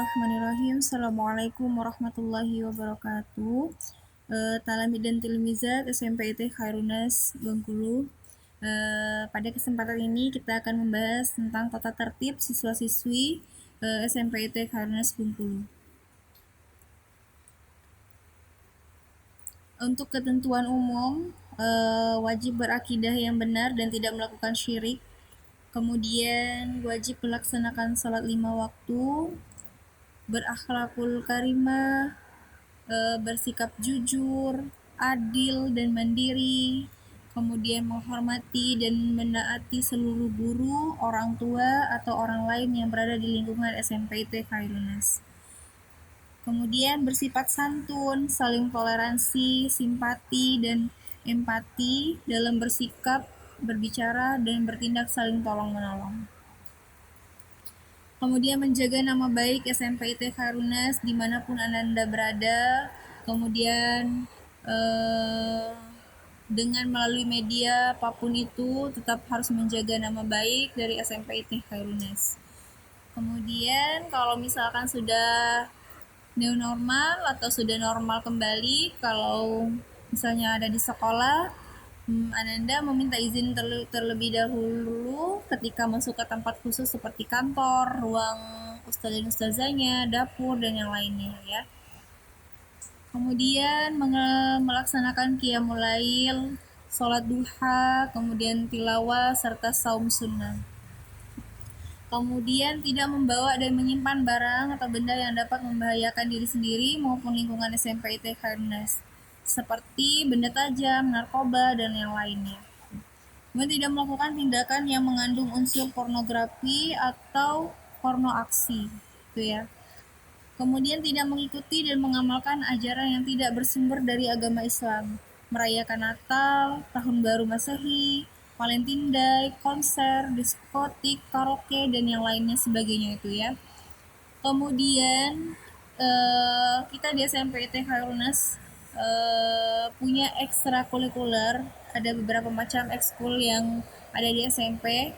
Bismillahirrahmanirrahim. Assalamualaikum warahmatullahi wabarakatuh. Talamid dan Tilmizat SMP IT Khairunas Bengkulu. Pada kesempatan ini kita akan membahas tentang tata tertib siswa-siswi SMP IT Khairunas Bengkulu. Untuk ketentuan umum, wajib berakidah yang benar dan tidak melakukan syirik. Kemudian wajib melaksanakan salat 5 waktu, berakhlakul karimah, bersikap jujur, adil dan mandiri, kemudian menghormati dan menaati seluruh guru, orang tua, atau orang lain yang berada di lingkungan SMP IT Khairunas. Kemudian bersifat santun, saling toleransi, simpati, dan empati dalam bersikap, berbicara, dan bertindak saling tolong-menolong. Kemudian menjaga nama baik SMP IT Khairunas dimanapun Anda berada. Kemudian dengan melalui media apapun itu tetap harus menjaga nama baik dari SMP IT Khairunas. Kemudian kalau misalkan sudah new normal atau sudah normal kembali, kalau misalnya ada di sekolah, Ananda meminta izin terlebih dahulu ketika masuk ke tempat khusus seperti kantor, ruang ustadz dan ustazahnya, dapur, dan yang lainnya ya. Kemudian melaksanakan qiyamul lail, sholat duha, kemudian tilawah, serta saum sunnah. Kemudian tidak membawa dan menyimpan barang atau benda yang dapat membahayakan diri sendiri maupun lingkungan SMP IT Khairunas, seperti benda tajam, narkoba, dan yang lainnya. Kemudian tidak melakukan tindakan yang mengandung unsur pornografi atau porno aksi, gitu ya. Kemudian tidak mengikuti dan mengamalkan ajaran yang tidak bersumber dari agama Islam, merayakan Natal, Tahun Baru Masehi, Valentine Day, konser, diskotik, karaoke, dan yang lainnya sebagainya itu ya. Kemudian kita di SMP IT Khairunas punya ekstrakurikuler, ada beberapa macam ekskul yang ada di SMP,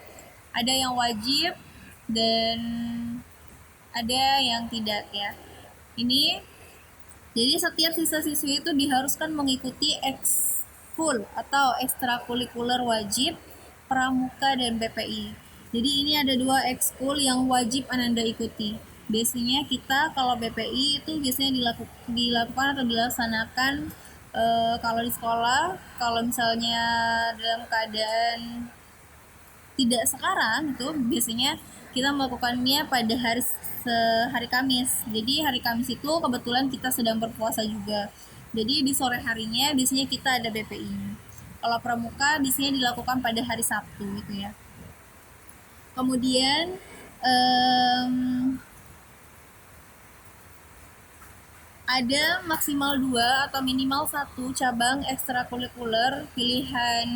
ada yang wajib dan ada yang tidak ya. Ini jadi setiap siswa-siswi itu diharuskan mengikuti ekskul atau ekstrakurikuler wajib, pramuka, dan BPI. Jadi ini ada 2 ekskul yang wajib Ananda ikuti. Biasanya kita kalau BPI itu biasanya dilakukan atau dilaksanakan kalau di sekolah, kalau misalnya dalam keadaan tidak sekarang itu biasanya kita melakukannya pada hari Kamis. Jadi hari Kamis itu kebetulan kita sedang berpuasa juga. Jadi di sore harinya biasanya kita ada BPI. Kalau pramuka biasanya dilakukan pada hari Sabtu gitu ya. Kemudian ada maksimal 2 atau minimal 1 cabang ekstrakurikuler pilihan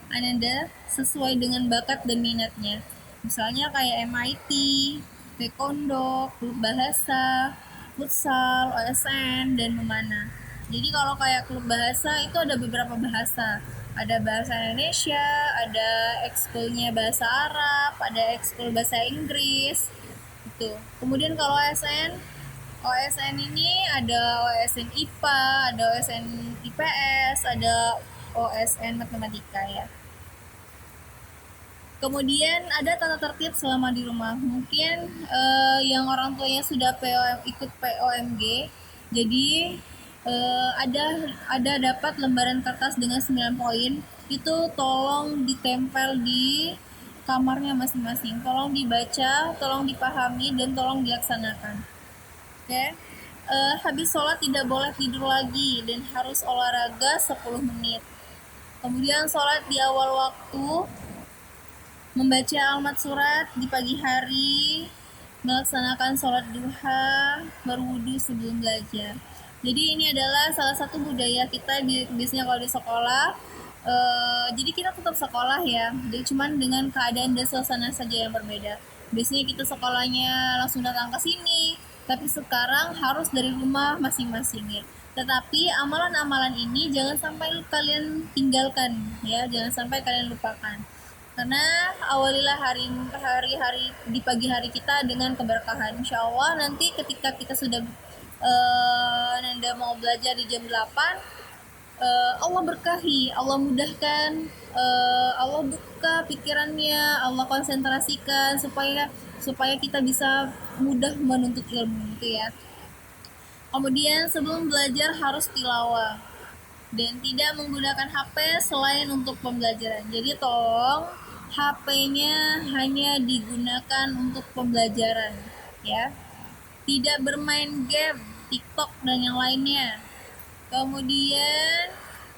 Ananda sesuai dengan bakat dan minatnya. Misalnya kayak MIT, taekwondo, klub bahasa, futsal, OSN, dan memanah. Jadi kalau kayak klub bahasa itu ada beberapa bahasa. Ada bahasa Indonesia, ada ekskulnya bahasa Arab, ada ekskul bahasa Inggris. Gitu. Kemudian kalau OSN ini ada OSN IPA, ada OSN IPS, ada OSN matematika ya. Kemudian ada tata tertib selama di rumah. Mungkin yang orang tuanya sudah ikut POMG, jadi ada dapat lembaran kertas dengan 9 poin. Itu tolong ditempel di kamarnya masing-masing. Tolong dibaca, tolong dipahami, dan tolong dilaksanakan. Oke. Habis sholat tidak boleh tidur lagi dan harus olahraga 10 menit. Kemudian sholat di awal waktu, membaca almat surat di pagi hari, melaksanakan sholat duha, berwudu sebelum belajar. Jadi ini adalah salah satu budaya kita biasanya kalau di sekolah. Jadi kita tetap sekolah ya, jadi cuman dengan keadaan dan suasana saja yang berbeda. Biasanya kita sekolahnya langsung datang ke sini, tapi sekarang harus dari rumah masing-masing ya. Tetapi amalan-amalan ini jangan sampai kalian tinggalkan ya, jangan sampai kalian lupakan. Karena awalilah hari-hari di pagi hari kita dengan keberkahan. Insya Allah nanti ketika kita sudah Nanda mau belajar di jam 8, Allah berkahi, Allah mudahkan, Allah buka pikirannya, Allah konsentrasikan supaya supaya kita bisa mudah menuntut ilmu gitu ya. Kemudian sebelum belajar harus tilawah dan tidak menggunakan HP selain untuk pembelajaran. Jadi tolong HP-nya hanya digunakan untuk pembelajaran ya. Tidak bermain game, TikTok dan yang lainnya. Kemudian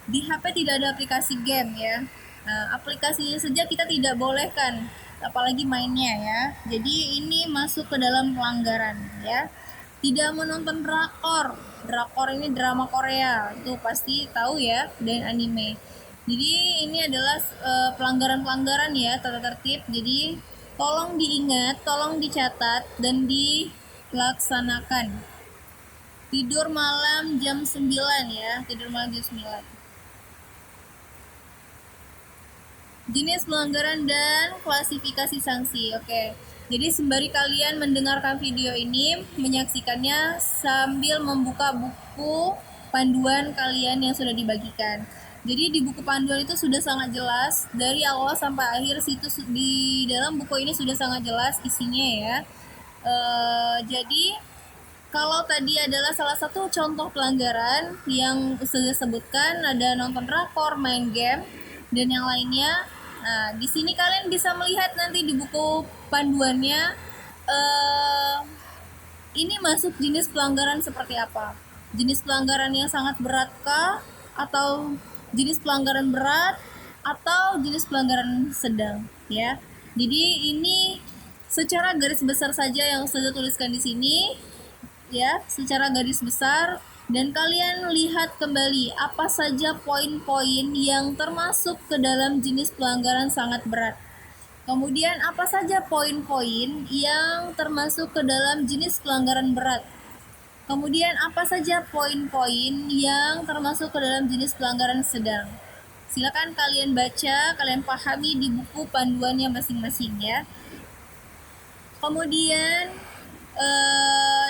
di HP tidak ada aplikasi game ya. Nah, aplikasinya saja kita tidak bolehkan, apalagi mainnya ya. Jadi ini masuk ke dalam pelanggaran ya. Tidak menonton drakor. Drakor ini drama Korea, itu pasti tahu ya, dan anime. Jadi ini adalah pelanggaran-pelanggaran ya, tata tertib. Jadi tolong diingat, tolong dicatat dan dilaksanakan. Tidur malam jam 9 ya, tidur malam jam 9. Jenis pelanggaran dan klasifikasi sanksi. Oke. Jadi sembari kalian mendengarkan video ini, menyaksikannya sambil membuka buku panduan kalian yang sudah dibagikan. Jadi di buku panduan itu sudah sangat jelas dari awal sampai akhir, situs di dalam buku ini sudah sangat jelas isinya ya. Jadi kalau tadi adalah salah satu contoh pelanggaran yang sudah sebutkan, ada nonton drakor, main game, dan yang lainnya. Nah, di sini kalian bisa melihat nanti di buku panduannya ini masuk jenis pelanggaran seperti apa. Jenis pelanggaran yang sangat beratkah, atau jenis pelanggaran berat, atau jenis pelanggaran sedang ya. Jadi ini secara garis besar saja yang saya tuliskan di sini ya, secara garis besar, dan kalian lihat kembali apa saja poin-poin yang termasuk ke dalam jenis pelanggaran sangat berat. Kemudian apa saja poin-poin yang termasuk ke dalam jenis pelanggaran berat. Kemudian apa saja poin-poin yang termasuk ke dalam jenis pelanggaran sedang. Silakan kalian baca, kalian pahami di buku panduannya masing-masing ya. Kemudian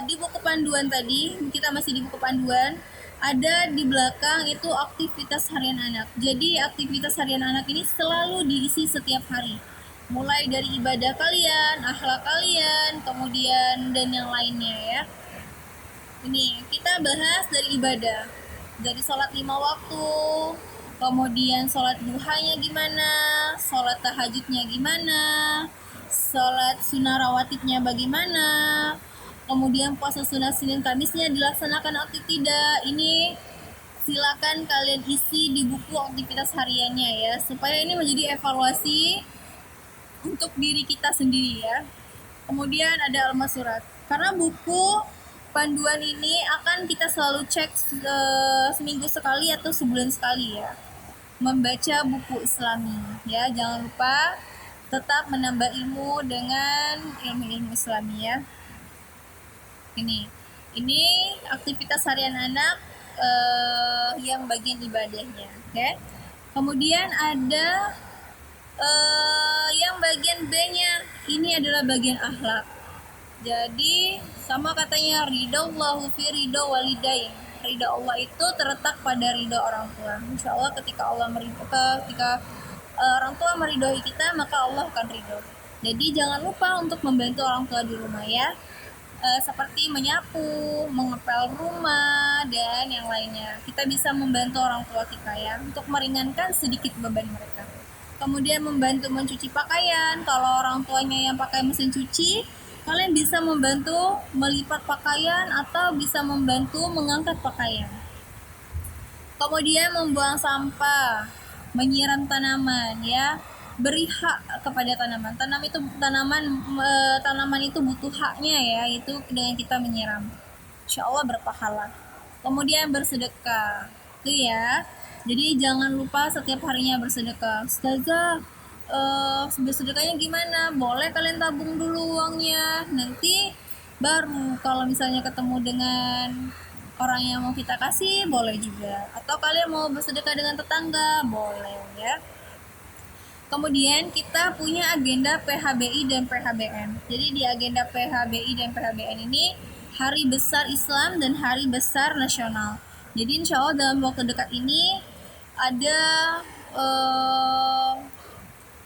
di buku panduan tadi, kita masih di buku panduan, ada di belakang itu aktivitas harian anak. Jadi aktivitas harian anak ini selalu diisi setiap hari, mulai dari ibadah kalian, akhlak kalian, kemudian dan yang lainnya ya. Ini kita bahas dari ibadah, dari sholat 5 waktu, kemudian sholat duhanya gimana, sholat tahajudnya gimana, sholat sunnah rawatibnya bagaimana, kemudian puasa sunnah Senin Kamisnya dilaksanakan atau tidak. Ini silakan kalian isi di buku aktivitas hariannya ya, supaya ini menjadi evaluasi untuk diri kita sendiri ya. Kemudian ada al-masurat, karena buku panduan ini akan kita selalu cek seminggu sekali atau sebulan sekali ya, membaca buku Islami ya. Jangan lupa tetap menambah ilmu dengan ilmu-ilmu Islami ya. Ini aktivitas harian anak yang bagian ibadahnya, oke. Kemudian ada yang bagian B-nya, ini adalah bagian akhlak. Jadi sama katanya ridho Allahu fi ridho walidain. Ridho Allah itu terletak pada ridho orang tua. Insya Allah ketika orang tua meridhoi kita, maka Allah akan ridho. Jadi jangan lupa untuk membantu orang tua di rumah ya, seperti menyapu, mengepel rumah, dan yang lainnya. Kita bisa membantu orang tua kita ya, untuk meringankan sedikit beban mereka. Kemudian membantu mencuci pakaian. Kalau orang tuanya yang pakai mesin cuci, kalian bisa membantu melipat pakaian atau bisa membantu mengangkat pakaian. Kemudian membuang sampah, menyiram tanaman ya, beri hak kepada tanaman. Tanaman itu butuh haknya ya, itu dengan kita menyiram. Insya Allah berpahala. Kemudian bersedekah, itu ya. Jadi jangan lupa setiap harinya bersedekah. Ustazah, bersedekahnya gimana? Boleh kalian tabung dulu uangnya, nanti baru kalau misalnya ketemu dengan orang yang mau kita kasih boleh juga, atau kalian mau bersedekah dengan tetangga boleh ya. Kemudian kita punya agenda PHBI dan PHBN. Jadi di agenda PHBI dan PHBN ini hari besar Islam dan hari besar nasional. Jadi insya Allah dalam waktu dekat ini ada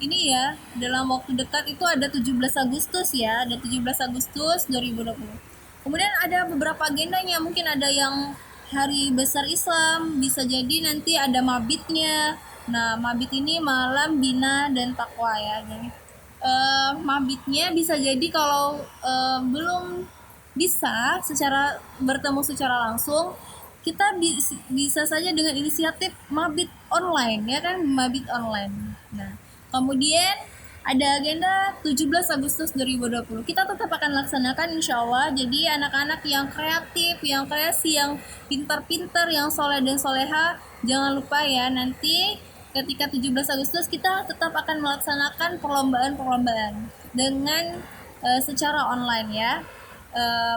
ini ya, dalam waktu dekat itu ada 17 Agustus ya, ada 17 Agustus 2020. Kemudian ada beberapa agendanya, mungkin ada yang hari besar Islam, bisa jadi nanti ada mabitnya. Nah, mabit ini malam bina dan takwa ya. Jadi mabitnya bisa jadi kalau belum bisa secara bertemu secara langsung, kita bisa saja dengan inisiatif mabit online ya kan, mabit online. Nah, kemudian ada agenda 17 Agustus 2020. Kita tetap akan laksanakan insya Allah. Jadi anak-anak yang kreatif, yang kreasi, yang pintar-pintar, yang soleh dan soleha, jangan lupa ya nanti ketika 17 Agustus kita tetap akan melaksanakan perlombaan-perlombaan dengan secara online ya.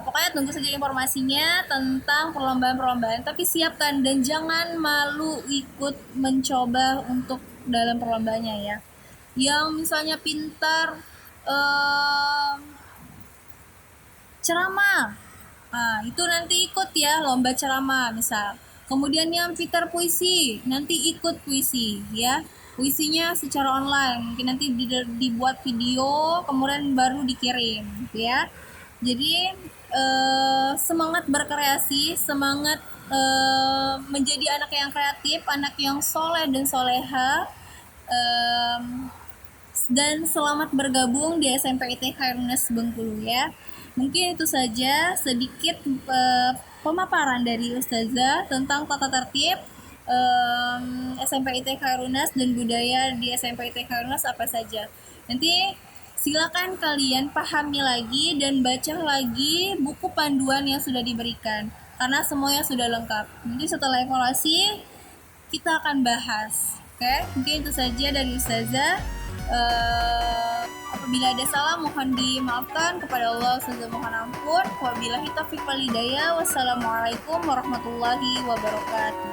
Pokoknya tunggu saja informasinya tentang perlombaan-perlombaan, tapi siapkan dan jangan malu ikut mencoba untuk dalam perlombaannya ya. Yang misalnya pintar ceramah, nah itu nanti ikut ya lomba ceramah misal. Kemudian yang pintar puisi nanti ikut puisi ya, puisinya secara online, mungkin nanti dibuat video kemudian baru dikirim ya. Jadi semangat berkreasi, semangat menjadi anak yang kreatif, anak yang soleh dan soleha, dan selamat bergabung di SMP IT Khairunnas Bengkulu ya. Mungkin itu saja sedikit pemaparan dari Ustazah tentang tata tertib SMP IT Khairunnas dan budaya di SMP IT Khairunnas apa saja. Nanti silakan kalian pahami lagi dan baca lagi buku panduan yang sudah diberikan karena semuanya sudah lengkap. Nanti setelah evaluasi kita akan bahas. Oke, mungkin itu saja dari Ustazah. Apabila ada salah mohon dimaafkan, kepada Allah Ustazah mohon ampun. Wabillahi taufiq wal hidayah. Wassalamualaikum warahmatullahi wabarakatuh.